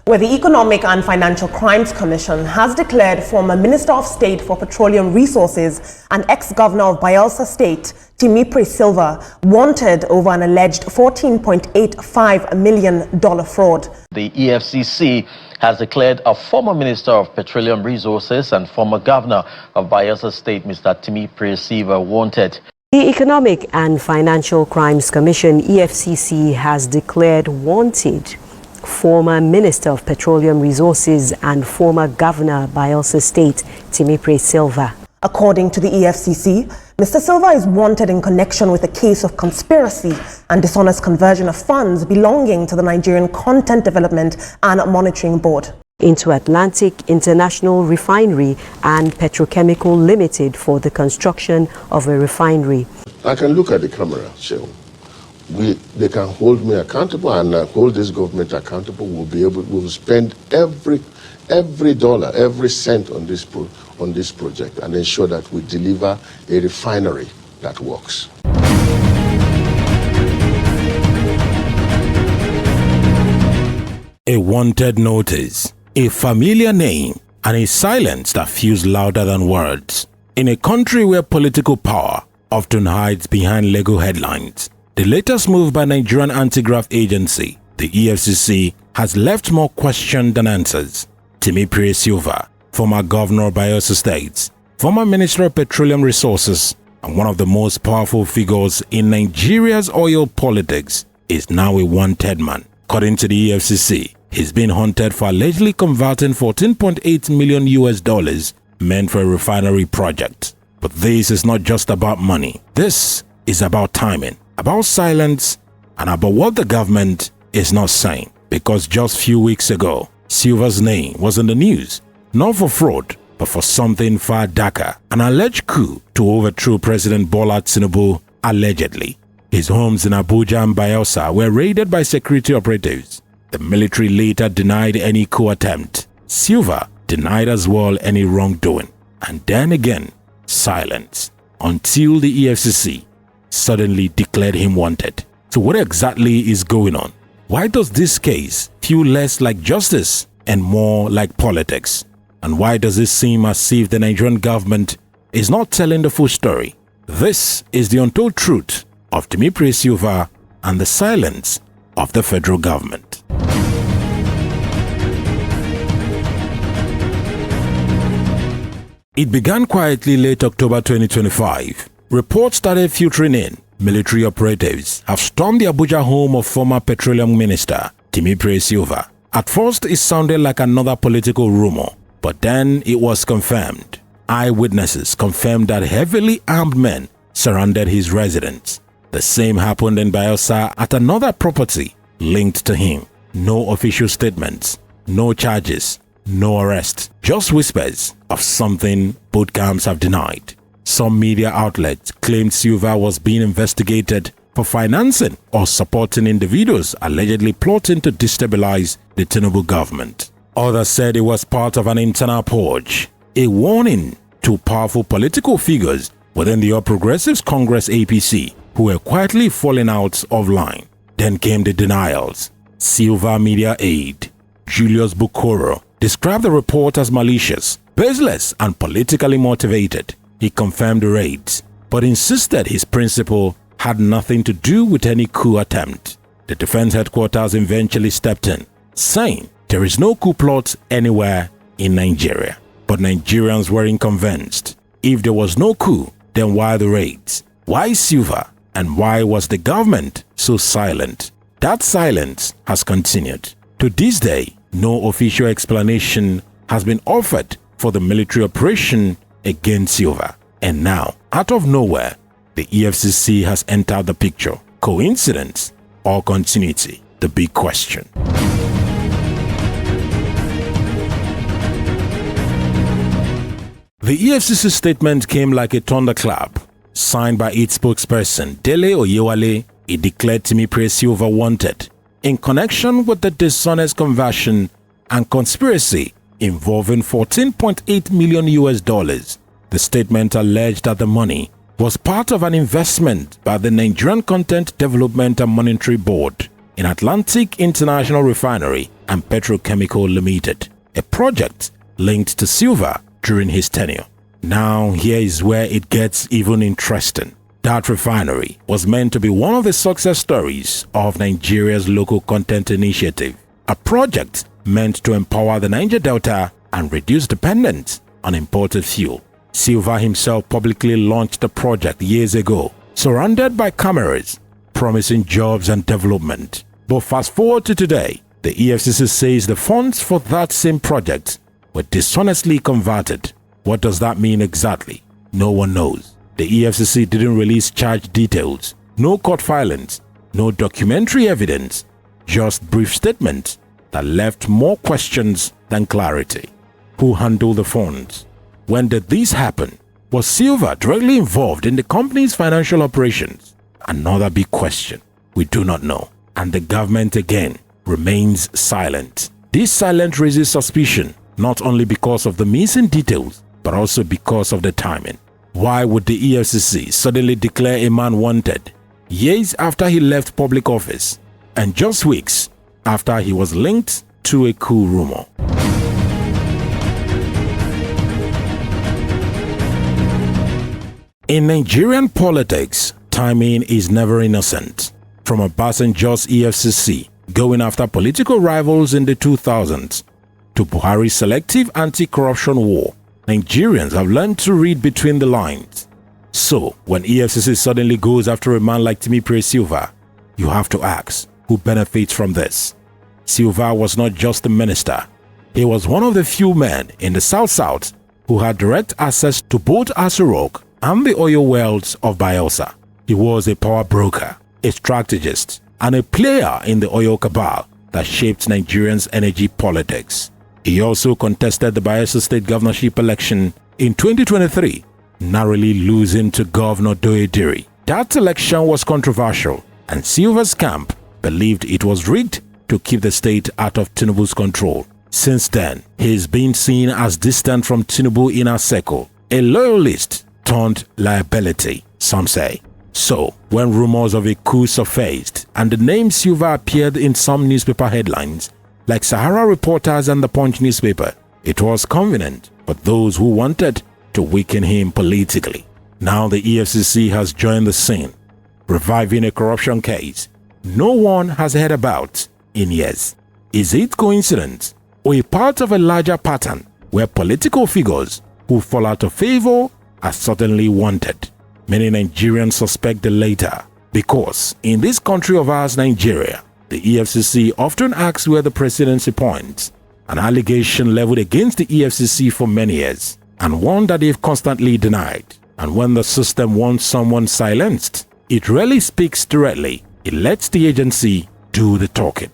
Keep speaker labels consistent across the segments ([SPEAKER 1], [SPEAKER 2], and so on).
[SPEAKER 1] where the Economic and Financial Crimes Commission has declared former Minister of State for Petroleum Resources and ex-governor of Bayelsa State, Timipre Sylva, wanted over an alleged $14.85 million fraud.
[SPEAKER 2] The EFCC has declared a former Minister of Petroleum Resources and former Governor of Bayelsa State, Mr. Timipre Sylva, wanted.
[SPEAKER 3] The Economic and Financial Crimes Commission, EFCC, has declared wanted former Minister of Petroleum Resources and former Governor Bayelsa State, Timipre Sylva.
[SPEAKER 1] According to the EFCC, Mr. Sylva is wanted in connection with a case of conspiracy and dishonest conversion of funds belonging to the Nigerian Content Development and Monitoring Board
[SPEAKER 3] into Atlantic International Refinery and Petrochemical Limited for the construction of a refinery.
[SPEAKER 4] I can look at the camera, so they can hold me accountable and hold this government accountable. We'll spend every dollar, every cent on this project and ensure that we deliver a refinery that works.
[SPEAKER 5] A wanted notice, a familiar name, and a silence that feels louder than words. In a country where political power often hides behind legal headlines, the latest move by Nigerian anti-graft agency, the EFCC, has left more questions than answers. Timipre Sylva, former governor of Bayelsa State, former Minister of Petroleum Resources, and one of the most powerful figures in Nigeria's oil politics, is now a wanted man. According to the EFCC, he's been hunted for allegedly converting $14.8 million meant for a refinery project. But this is not just about money. This is about timing, about silence, and about what the government is not saying. Because just a few weeks ago, Sylva's name was in the news, not for fraud, but for something far darker, an alleged coup to overthrow President Bola Tinubu, allegedly. His homes in Abuja and Bayelsa were raided by security operatives. The military later denied any coup attempt. Sylva denied as well any wrongdoing. And then again, silence, until the EFCC suddenly declared him wanted. So what exactly is going on? Why does this case feel less like justice and more like politics? And why does it seem as if the Nigerian government is not telling the full story? This is the untold truth of Timipre Sylva and the silence of the federal government. It began quietly late October 2025. Reports started filtering in. Military operatives have stormed the Abuja home of former Petroleum Minister Timipre Sylva. At first, it sounded like another political rumor, but then it was confirmed. Eyewitnesses confirmed that heavily armed men surrounded his residence. The same happened in Bayelsa at another property linked to him. No official statements, no charges, no arrest, just whispers of something both camps have denied. Some media outlets claimed Sylva was being investigated for financing or supporting individuals allegedly plotting to destabilize the Tinubu government. Others said it was part of an internal purge, a warning to powerful political figures within the All Progressives Congress APC who were quietly falling out of line. Then came the denials. Sylva media aide Julius Bukoro described the report as malicious, baseless, and politically motivated. He confirmed the raids, but insisted his principal had nothing to do with any coup attempt. The defense headquarters eventually stepped in, saying there is no coup plot anywhere in Nigeria. But Nigerians weren't convinced. If there was no coup, then why the raids? Why Sylva? And why was the government so silent? That silence has continued. To this day, no official explanation has been offered for the military operation against Sylva. And now, out of nowhere, the EFCC has entered the picture. Coincidence or continuity? The big question. The EFCC statement came like a thunderclap. Signed by its spokesperson, Dele Oyewale, it declared Timipre Sylva wanted in connection with the dishonest conversion and conspiracy involving $14.8 million. The statement alleged that the money was part of an investment by the Nigerian Content Development and Monitoring Board, in Atlantic International Refinery and Petrochemical Limited, a project linked to Sylva during his tenure. Now, here is where it gets even interesting. That refinery was meant to be one of the success stories of Nigeria's local content initiative, a project meant to empower the Niger Delta and reduce dependence on imported fuel. Sylva himself publicly launched the project years ago, surrounded by cameras, promising jobs and development. But fast forward to today, the EFCC says the funds for that same project were dishonestly converted. What does that mean exactly? No one knows. The EFCC didn't release charge details, no court filings, no documentary evidence, just brief statements that left more questions than clarity. Who handled the funds? When did this happen? Was Sylva directly involved in the company's financial operations? Another big question. We do not know. And the government again remains silent. This silence raises suspicion, not only because of the missing details, but also because of the timing. Why would the EFCC suddenly declare a man wanted years after he left public office and just weeks after he was linked to a coup rumor? In Nigerian politics, timing is never innocent. From Obasanjo's EFCC going after political rivals in the 2000s to Buhari's selective anti-corruption war, Nigerians have learned to read between the lines. So, when EFCC suddenly goes after a man like Timipre Sylva, you have to ask, who benefits from this? Sylva was not just a minister. He was one of the few men in the South who had direct access to both Aso Rock and the oil wells of Bayelsa. He was a power broker, a strategist, and a player in the oil cabal that shaped Nigerians' energy politics. He also contested the Bayelsa state governorship election in 2023, narrowly losing to Governor Doediri. That election was controversial, and Sylva's camp believed it was rigged to keep the state out of Tinubu's control. Since then, he's been seen as distant from Tinubu inner circle, a loyalist turned liability, some say. So, when rumors of a coup surfaced and the name Sylva appeared in some newspaper headlines, like Sahara Reporters and the Punch newspaper, it was convenient for those who wanted to weaken him politically. Now the EFCC has joined the scene, reviving a corruption case no one has heard about in years. Is it coincidence or a part of a larger pattern where political figures who fall out of favor are suddenly wanted? Many Nigerians suspect the latter because in this country of ours, Nigeria, the EFCC often asks where the presidency points, an allegation leveled against the EFCC for many years, and one that they've constantly denied. And when the system wants someone silenced, it rarely speaks directly. It lets the agency do the talking.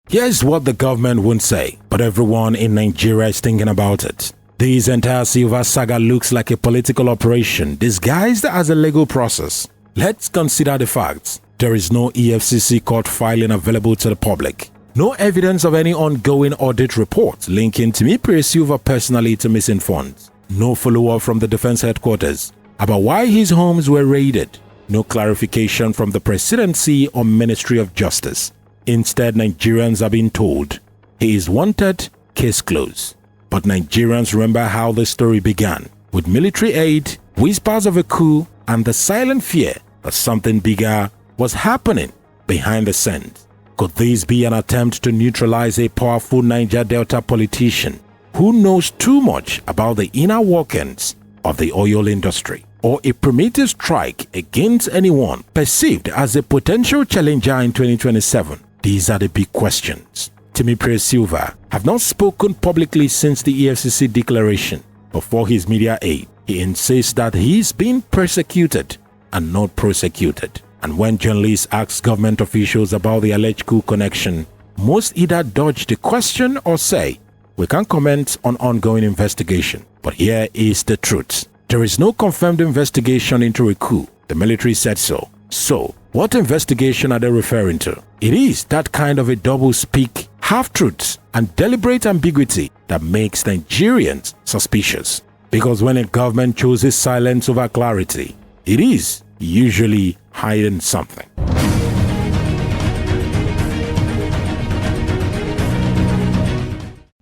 [SPEAKER 5] Here's what the government won't say, but everyone in Nigeria is thinking about it. This entire Sylva saga looks like a political operation disguised as a legal process. Let's consider the facts. There is no EFCC court filing available to the public. No evidence of any ongoing audit report linking Timipre Sylva personally to missing funds. No follow-up from the defense headquarters about why his homes were raided. No clarification from the presidency or Ministry of Justice. Instead, Nigerians are being told he is wanted, case closed. But Nigerians remember how the story began, with military aid, whispers of a coup, and the silent fear that something bigger was happening behind the scenes. Could this be an attempt to neutralize a powerful Niger Delta politician who knows too much about the inner workings of the oil industry? Or a primitive strike against anyone perceived as a potential challenger in 2027? These are the big questions. Timipre Sylva have not spoken publicly since the EFCC declaration, but for his media aid, he insists that he's been persecuted and not prosecuted. And when journalists ask government officials about the alleged coup connection, most either dodge the question or say, "We can't comment on ongoing investigation." But here is the truth. There is no confirmed investigation into a coup. The military said so. So, what investigation are they referring to? It is that kind of a double-speak, half-truths, and deliberate ambiguity that makes Nigerians suspicious. Because when a government chooses silence over clarity, it is usually hiding something.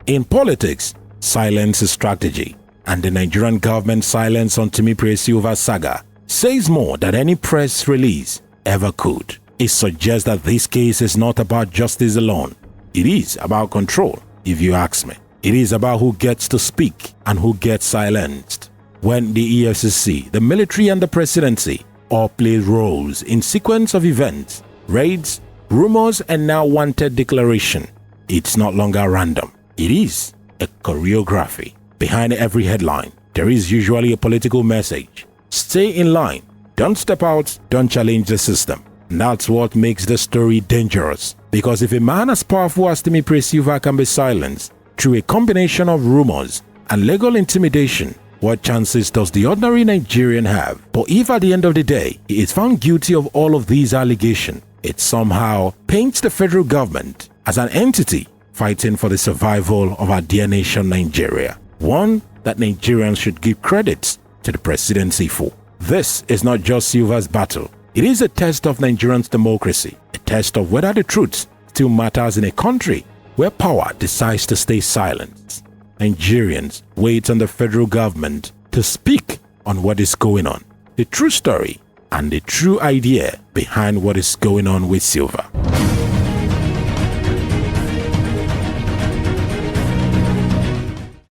[SPEAKER 5] In politics, silence is strategy, and the Nigerian government's silence on Timipre Sylva's saga says more than any press release ever could. It suggests that this case is not about justice alone. It is about control, if you ask me. It is about who gets to speak and who gets silenced. When the EFCC, the military and the presidency all play roles in sequence of events, raids, rumors and now wanted declaration, it's no longer random. It is a choreography. Behind every headline, there is usually a political message. Stay in line, don't step out, don't challenge the system. And that's what makes the story dangerous. Because if a man as powerful as Timipre Sylva can be silenced through a combination of rumors and legal intimidation, what chances does the ordinary Nigerian have? But if at the end of the day he is found guilty of all of these allegations, it somehow paints the federal government as an entity fighting for the survival of our dear nation Nigeria. One that Nigerians should give credit to the presidency for. This is not just Sylva's battle. It is a test of Nigerians' democracy, a test of whether the truth still matters in a country where power decides to stay silent. Nigerians wait on the federal government to speak on what is going on, the true story and the true idea behind what is going on with Sylva.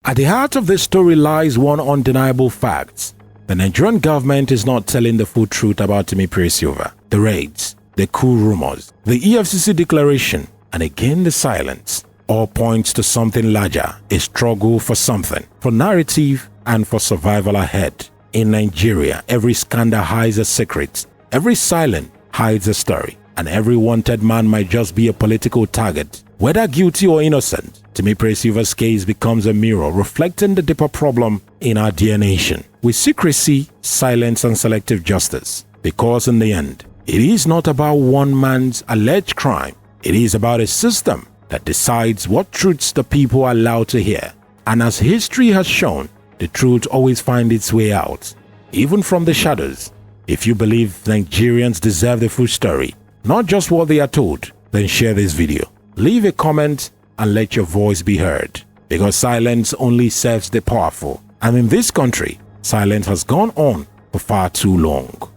[SPEAKER 5] At the heart of this story lies one undeniable fact. The Nigerian government is not telling the full truth about Timipre Sylva, the raids, the coup rumors, the EFCC declaration, and again the silence. All points to something larger, a struggle for something, for narrative and for survival ahead. In Nigeria, every scandal hides a secret, every silence hides a story, and every wanted man might just be a political target. Whether guilty or innocent, Timipre Sylva's case becomes a mirror reflecting the deeper problem in our dear nation, with secrecy, silence and selective justice. Because in the end, it is not about one man's alleged crime, it is about a system that decides what truths the people are allowed to hear. And as history has shown, the truth always finds its way out, even from the shadows. If you believe Nigerians deserve the full story, not just what they are told, then share this video. Leave a comment and let your voice be heard, because silence only serves the powerful. And in this country, silence has gone on for far too long.